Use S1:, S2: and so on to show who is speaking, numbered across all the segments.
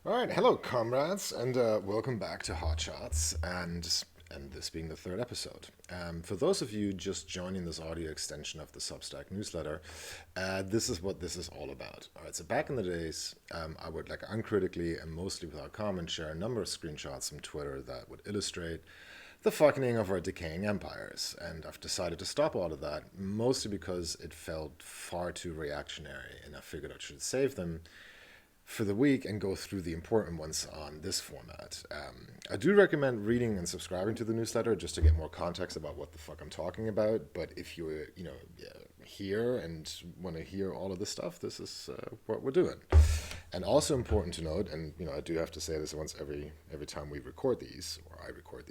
S1: All right, hello, comrades, and welcome back to Hot Shots, and this being the third episode. For those of you just joining this audio extension of the Substack newsletter, this is what this is all about. All right, so back in the days, I would like uncritically and mostly without comment share a number of screenshots from Twitter that would illustrate the fucking of our decaying empires, and I've decided to stop all of that mostly because it felt far too reactionary, and I figured I should save them for the week and go through the important ones on this format. I do recommend reading and subscribing to the newsletter just to get more context about what the fuck I'm talking about. But if you're, here and want to hear all of this stuff, this is what we're doing. And also important to note, and I do have to say this once every time we record these, or I record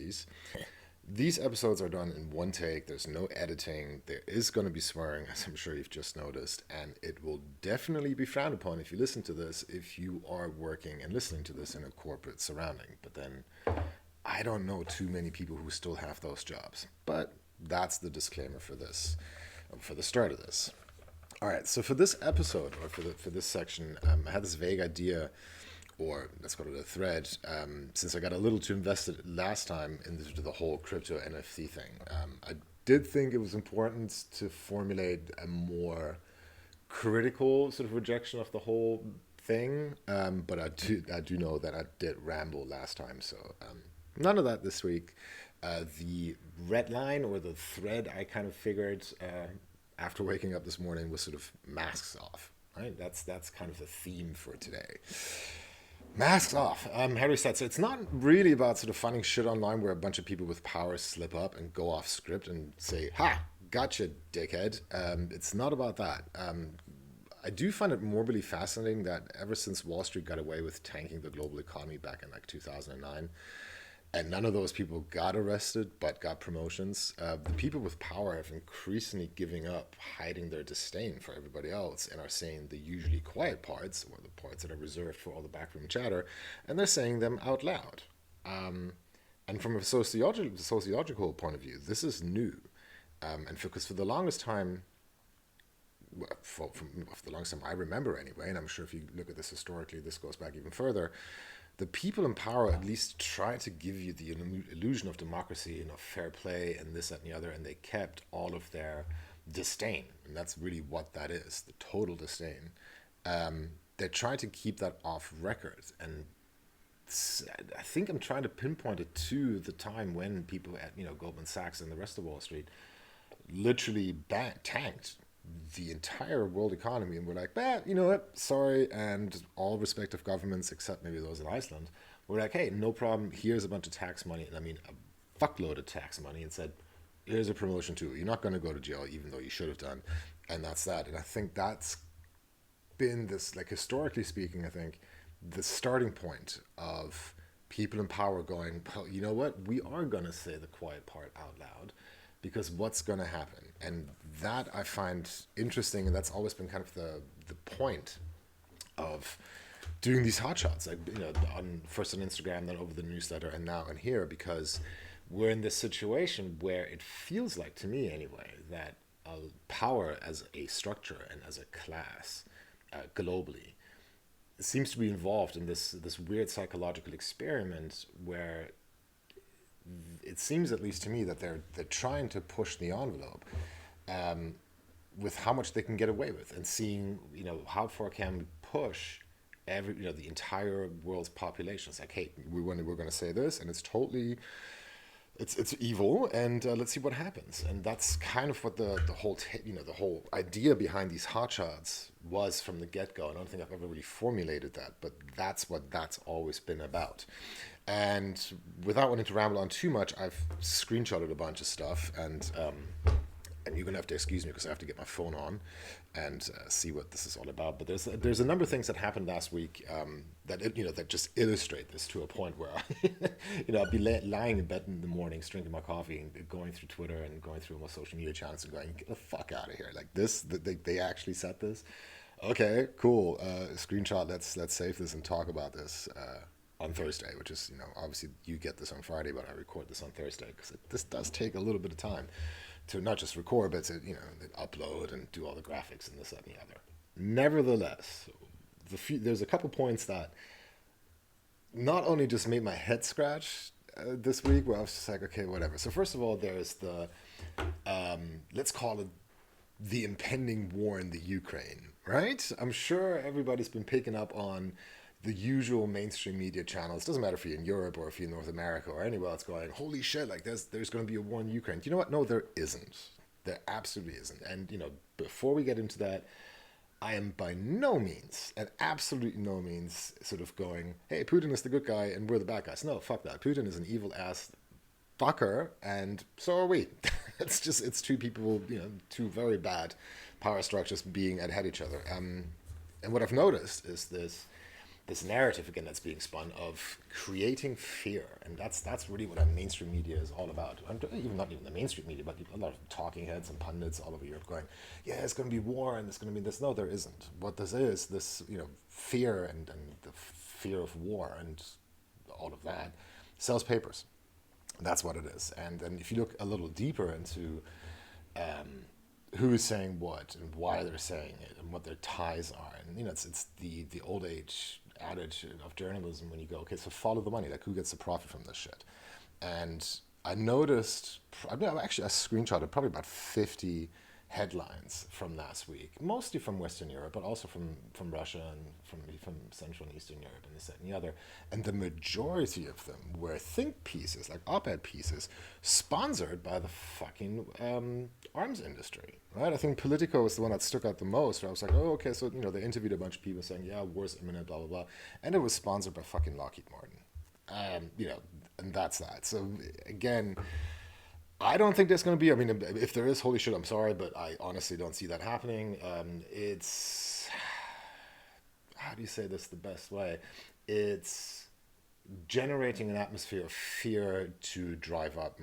S1: these episodes are done in one take. There's no editing. There is going to be swearing, as I'm sure you've just noticed, and it will definitely be frowned upon if you listen to this, if you are working and listening to this in a corporate surrounding. But then I don't know too many people who still have those jobs. But that's the disclaimer for this, for the start of this. All right, so for this episode, or for this section, I had this vague idea, or let's call it a thread, since I got a little too invested last time into the whole crypto NFT thing. I did think it was important to formulate a more critical sort of rejection of the whole thing, but I do know that I did ramble last time, so none of that this week. The red line or the thread I kind of figured after waking up this morning was sort of masks off. Right, that's kind of the theme for today. Masks off. Harry said so. It's not really about sort of finding shit online where a bunch of people with power slip up and go off script and say, "Ha, gotcha, dickhead." It's not about that. I do find it morbidly fascinating that ever since Wall Street got away with tanking the global economy back in like 2009, and none of those people got arrested but got promotions. The people with power have increasingly giving up hiding their disdain for everybody else and are saying the usually quiet parts, or the parts that are reserved for all the backroom chatter, and they're saying them out loud. And from a sociological point of view, this is new. And because for the longest time, for the longest time I remember anyway, and I'm sure if you look at this historically, this goes back even further, the people in power at least try to give you the illusion of democracy and of fair play and this, that, and the other, and they kept all of their disdain. And that's really what that is, the total disdain. They try to keep that off record. And I think I'm trying to pinpoint it to the time when people at Goldman Sachs and the rest of Wall Street literally tanked the entire world economy and we're like, you know what, sorry, and all respective governments except maybe those in Iceland were like, hey, no problem, here's a bunch of tax money, and I mean a fuckload of tax money, and said, here's a promotion too, you're not going to go to jail even though you should have done. And that's that. And I think that's been this, like, historically speaking, I think the starting point of people in power going, well, you know what, we are going to say the quiet part out loud, because what's going to happen? And that I find interesting, and that's always been kind of the point of doing these hot shots, like, first on Instagram, then over the newsletter, and now in here, because we're in this situation where it feels like, to me anyway, that power as a structure and as a class globally seems to be involved in this weird psychological experiment where it seems, at least to me, that they're trying to push the envelope with how much they can get away with, and seeing how far can we push the entire world's population. It's like, hey, we're going to say this, and it's totally it's evil, and let's see what happens. And that's kind of what the whole the whole idea behind these hotshots was from the get-go. And I don't think I've ever really formulated that, but that's what that's always been about. And without wanting to ramble on too much, I've screenshotted a bunch of stuff, and you're gonna have to excuse me because I have to get my phone on and see what this is all about. But there's a number of things that happened last week that just illustrate this to a point where I'll be lying in bed in the mornings, drinking my coffee, and going through Twitter and going through my social media channels and going, get the fuck out of here! Like this, they actually said this. Okay, cool. Screenshot. Let's save this and talk about this. On Thursday, which is, obviously you get this on Friday, but I record this on Thursday because this does take a little bit of time to not just record, but to, upload and do all the graphics and this, that, and the other. Nevertheless, there's a couple points that not only just made my head scratch this week, where I was just like, okay, whatever. So first of all, there's the let's call it the impending war in the Ukraine, right? I'm sure everybody's been picking up on the usual mainstream media channels. Doesn't matter if you're in Europe or if you're in North America or anywhere else going, holy shit, like there's going to be a war in Ukraine. Do you know what? No, there isn't. There absolutely isn't. And, before we get into that, I am by no means, and absolutely no means, sort of going, hey, Putin is the good guy and we're the bad guys. No, fuck that. Putin is an evil ass fucker, and so are we. It's two people, two very bad power structures being at each other. And what I've noticed is this narrative again that's being spun of creating fear, and that's really what our mainstream media is all about. Even not even the mainstream media, but a lot of talking heads and pundits all over Europe going, yeah, it's going to be war and it's going to be this. No, there isn't. What this is, this fear and the fear of war and all of that sells papers. That's what it is. And then if you look a little deeper into who is saying what and why they're saying it and what their ties are, and it's the old age adage of journalism when you go, okay, so follow the money, like who gets the profit from this shit. And I noticed, actually I screenshotted probably about 50 headlines from last week, mostly from Western Europe, but also from Russia and from Central and Eastern Europe and this, that, and the other. And the majority of them were think pieces, like op-ed pieces, sponsored by the fucking arms industry, right? I think Politico was the one that stuck out the most, where I was like, oh, okay, so, they interviewed a bunch of people saying, yeah, war's imminent, blah, blah, blah. And it was sponsored by fucking Lockheed Martin. And that's that. So, again, I don't think there's going to be. I mean, if there is, holy shit, I'm sorry, but I honestly don't see that happening. It's how do you say this the best way? It's generating an atmosphere of fear to drive up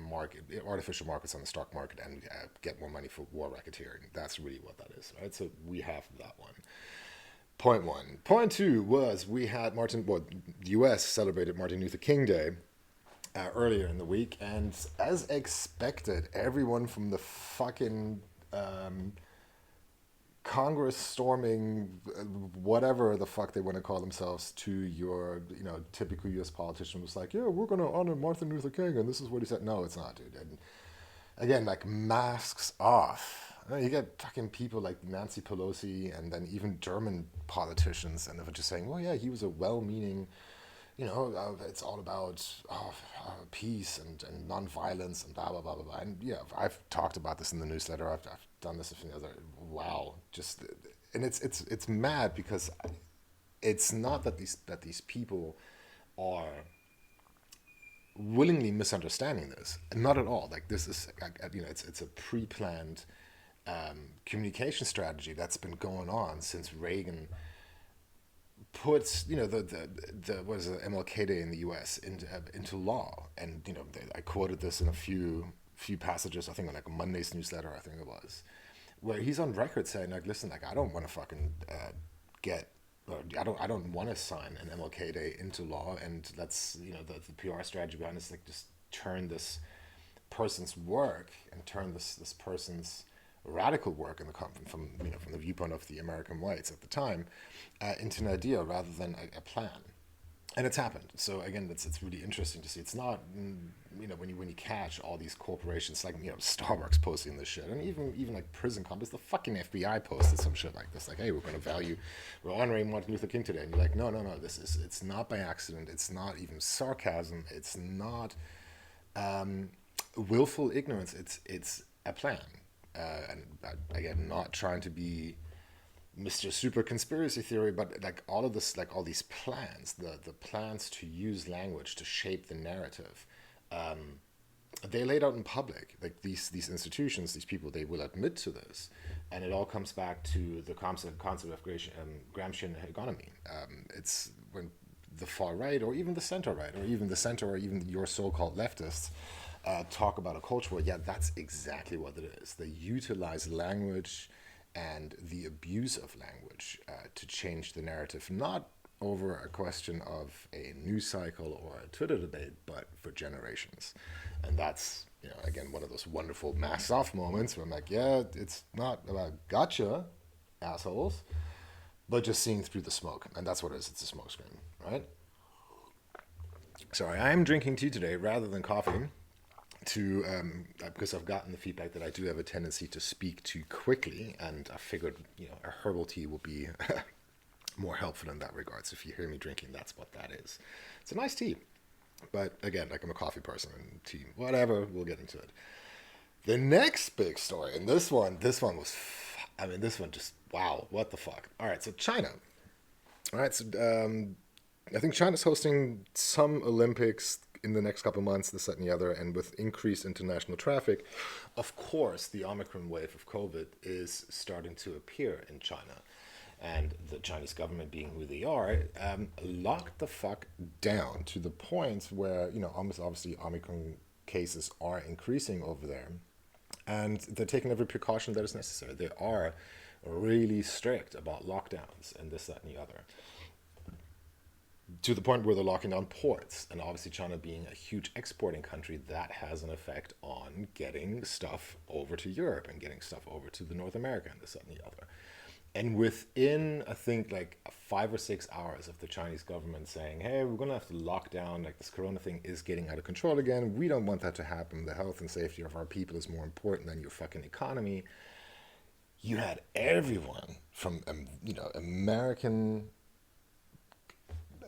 S1: artificial markets on the stock market and get more money for war racketeering. That's really what that is, right? So we have that one. Point one. Point two was we had the U.S. celebrated Martin Luther King Day earlier in the week, and as expected, everyone from the fucking Congress storming, whatever the fuck they want to call themselves, to your typical U.S. politician was like, yeah, we're going to honor Martin Luther King, and this is what he said. No, it's not, dude. And again, like, masks off. You get fucking people like Nancy Pelosi and then even German politicians, and they're just saying, well, yeah, he was a well-meaning, it's all about peace and non-violence and blah, blah, blah, blah, blah. And yeah, I've talked about this in the newsletter. I've done this in the other, wow. And it's mad because it's not that these people are willingly misunderstanding this. Not at all. Like, this is, it's a pre-planned communication strategy that's been going on since Reagan puts the what is it, MLK Day in the U.S. into law. And I quoted this in a few passages, I think on like a Monday's newsletter, I think it was, where he's on record saying, like, listen, like, I don't want to fucking I don't want to sign an MLK Day into law, and that's the PR strategy behind this, like, just turn this person's work and turn this person's radical work in the from the viewpoint of the American whites at the time into an idea rather than a plan. And it's happened. So again, it's really interesting to see. It's not when you catch all these corporations like Starbucks posting this shit, and even like prison companies, the fucking FBI posted some shit like this, like, hey, we're honoring Martin Luther King today, and you're like, no, it's not by accident. It's not even sarcasm. It's not willful ignorance. It's a plan. And again, not trying to be Mr. Super Conspiracy Theory, but like all of this, like all these plans, the plans to use language to shape the narrative, they laid out in public. Like these institutions, these people, they will admit to this, and it all comes back to the concept of Gramscian hegemony. It's when the far right, or even the center right, or even the center, or even your so-called leftists talk about a culture war. Yeah, that's exactly what it is. They utilize language and the abuse of language to change the narrative, not over a question of a news cycle or a Twitter debate, but for generations. And that's, again, one of those wonderful mask off moments where I'm like, yeah, it's not about gotcha, assholes, but just seeing through the smoke. And that's what it is. It's a smoke screen, right? Sorry, I am drinking tea today rather than coffee. To because I've gotten the feedback that I do have a tendency to speak too quickly, and I figured a herbal tea will be more helpful in that regard. So if you hear me drinking, that's what that is. It's a nice tea, but again, like I'm a coffee person and tea, whatever. We'll get into it. The next big story, and this one was, I mean, this one just wow, what the fuck. All right, so China. All right, so I think China's hosting some Olympics in the next couple of months, this, that, and the other, and with increased international traffic, of course, the Omicron wave of COVID is starting to appear in China. And the Chinese government, being who they are, locked the fuck down to the point where, almost obviously Omicron cases are increasing over there. And they're taking every precaution that is necessary. They are really strict about lockdowns and this, that, and the other, to the point where they're locking down ports. And obviously China being a huge exporting country, that has an effect on getting stuff over to Europe and getting stuff over to the North America and this, that, and the other. And within, I think, like 5 or 6 hours of the Chinese government saying, hey, we're going to have to lock down, like this corona thing is getting out of control again. We don't want that to happen. The health and safety of our people is more important than your fucking economy. You had everyone from, American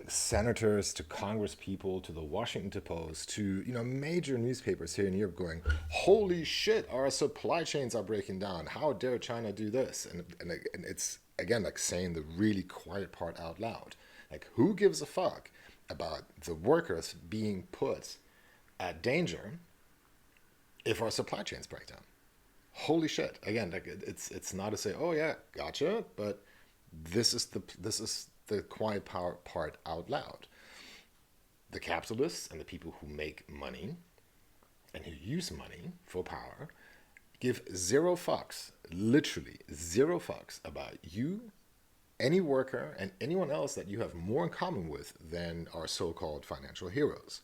S1: senators to Congress people to the Washington Post to major newspapers here in Europe going, holy shit, our supply chains are breaking down, how dare China do this? And it's again like saying the really quiet part out loud, like who gives a fuck about the workers being put at danger if our supply chains break down? Holy shit. Again, like it's not to say, oh yeah, gotcha, but this is the quiet power part out loud. The capitalists and the people who make money and who use money for power give zero fucks, literally zero fucks about you, any worker, and anyone else that you have more in common with than our so-called financial heroes.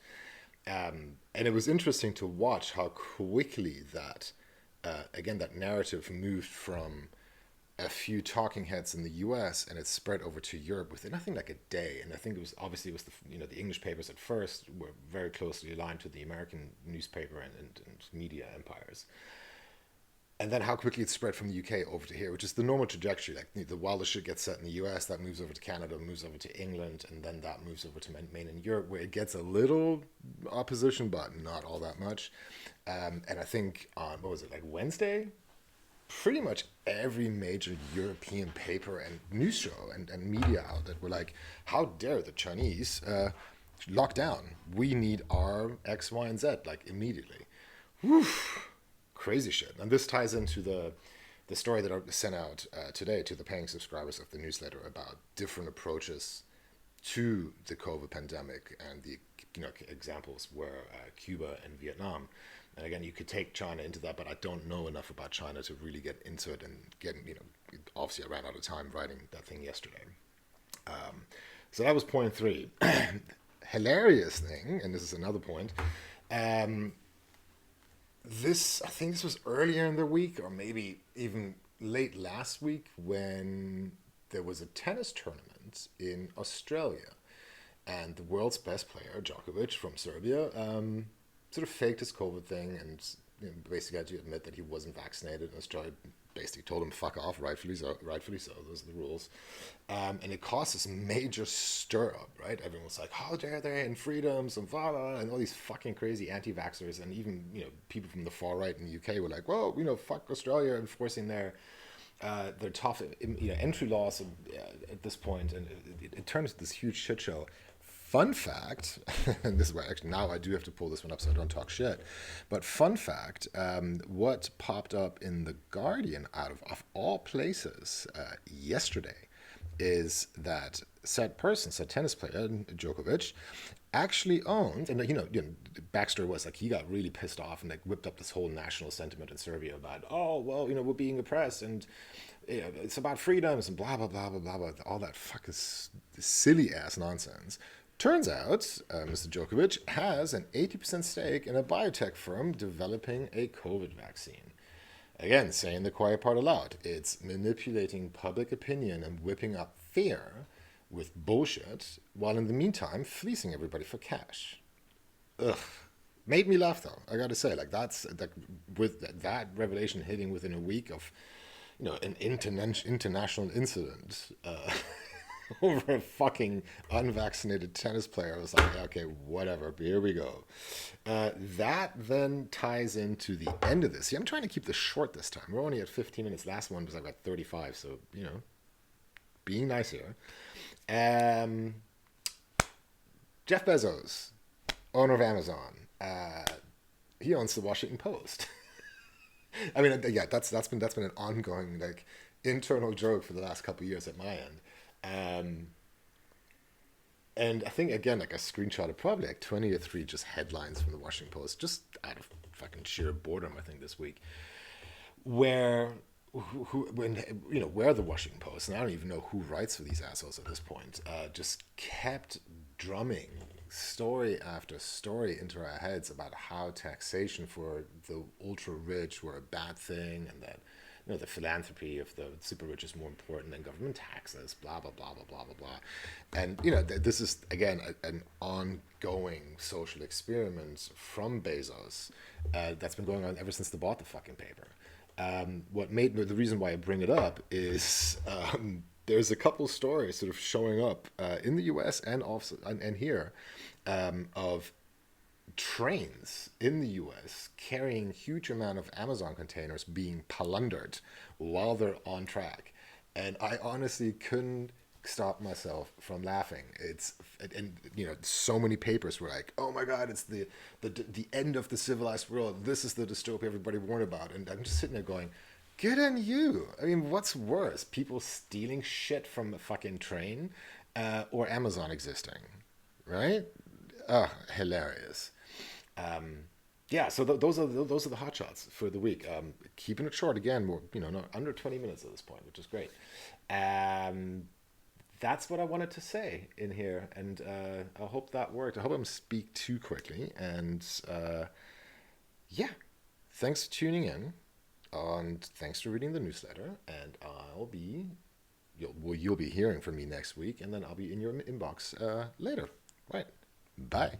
S1: And it was interesting to watch how quickly that, again, that narrative moved from a few talking heads in the U.S. and it spread over to Europe within, I think, like a day. And I think it was the English papers at first were very closely aligned to the American newspaper and media empires. And then how quickly it spread from the UK over to here, which is the normal trajectory. Like the wildest shit gets set in the US, that moves over to Canada, moves over to England, and then that moves over to mainland Europe, where it gets a little opposition, but not all that much. And I think on, what was it, like Wednesday? Pretty much every major European paper and news show and media outlet were like, how dare the Chinese lock down? We need our X, Y, and Z, like immediately. Whew. Crazy shit. And this ties into the story that I sent out today to the paying subscribers of the newsletter about different approaches to the COVID pandemic, and the examples were Cuba and Vietnam. And again, you could take China into that, but I don't know enough about China to really get into it. And obviously I ran out of time writing that thing yesterday. So that was point 3. Hilarious thing, and this is another point. I think this was earlier in the week, or maybe even late last week, when there was a tennis tournament in Australia. And the world's best player, Djokovic from Serbia, sort of faked his COVID thing and basically had to admit that he wasn't vaccinated. And Australia basically told him fuck off, rightfully so. Those are the rules. And it caused this major stir up, right? Everyone was like, how dare they, and freedoms and blah, blah, and all these fucking crazy anti-vaxxers. And even people from the far right in the UK were like, well, fuck Australia enforcing their tough entry laws at this point. And it turned into this huge shit show. Fun fact, and this is where actually now I do have to pull this one up so I don't talk shit, but fun fact, what popped up in The Guardian out of all places yesterday is that said tennis player, Djokovic, actually owned, and backstory was like he got really pissed off and like whipped up this whole national sentiment in Serbia about, oh, well, we're being oppressed and it's about freedoms and blah, blah, blah, blah, blah, blah, all that fucking silly ass nonsense. Turns out Mr. Djokovic has an 80% stake in a biotech firm developing a COVID vaccine. Again, saying the quiet part aloud. It's manipulating public opinion and whipping up fear with bullshit, while in the meantime fleecing everybody for cash. ugh, made me laugh though. I got to say, like that's like with that revelation hitting within a week of an international incident over a fucking unvaccinated tennis player. I was like, yeah, okay, whatever. Here we go. That then ties into the end of this. See, I'm trying to keep this short this time. We're only at 15 minutes. Last one was like at 35, so being nice here. Um, Jeff Bezos, owner of Amazon, he owns the Washington Post. I mean, yeah, that's been an ongoing like internal joke for the last couple of years at my end. Um, and I think again, like I screenshotted probably like 20 or three just headlines from the Washington Post, just out of fucking sheer boredom. I think this week, where when where the Washington Post, and I don't even know who writes for these assholes at this point, just kept drumming story after story into our heads about how taxation for the ultra rich were a bad thing, and that the philanthropy of the super rich is more important than government taxes, blah blah blah blah blah blah blah. And this is again an ongoing social experiment from Bezos that's been going on ever since they bought the fucking paper. What made the reason why I bring it up is there's a couple stories sort of showing up in the U.S. and also and here of trains in the U.S. carrying huge amount of Amazon containers being plundered while they're on track, and I honestly couldn't stop myself from laughing. It's and so many papers were like, "Oh my God, it's the end of the civilized world. This is the dystopia everybody warned about." And I'm just sitting there going, "Good on you." I mean, what's worse, people stealing shit from a fucking train, or Amazon existing, right? Hilarious. Um, yeah, so those are the hot shots for the week. Keeping it short again, more not under 20 minutes at this point, which is great. Um, that's what I wanted to say in here, and I hope that worked. I hope I didn't speak too quickly, and yeah, thanks for tuning in, and thanks for reading the newsletter. And you'll be hearing from me next week, and then I'll be in your inbox later. Right, bye.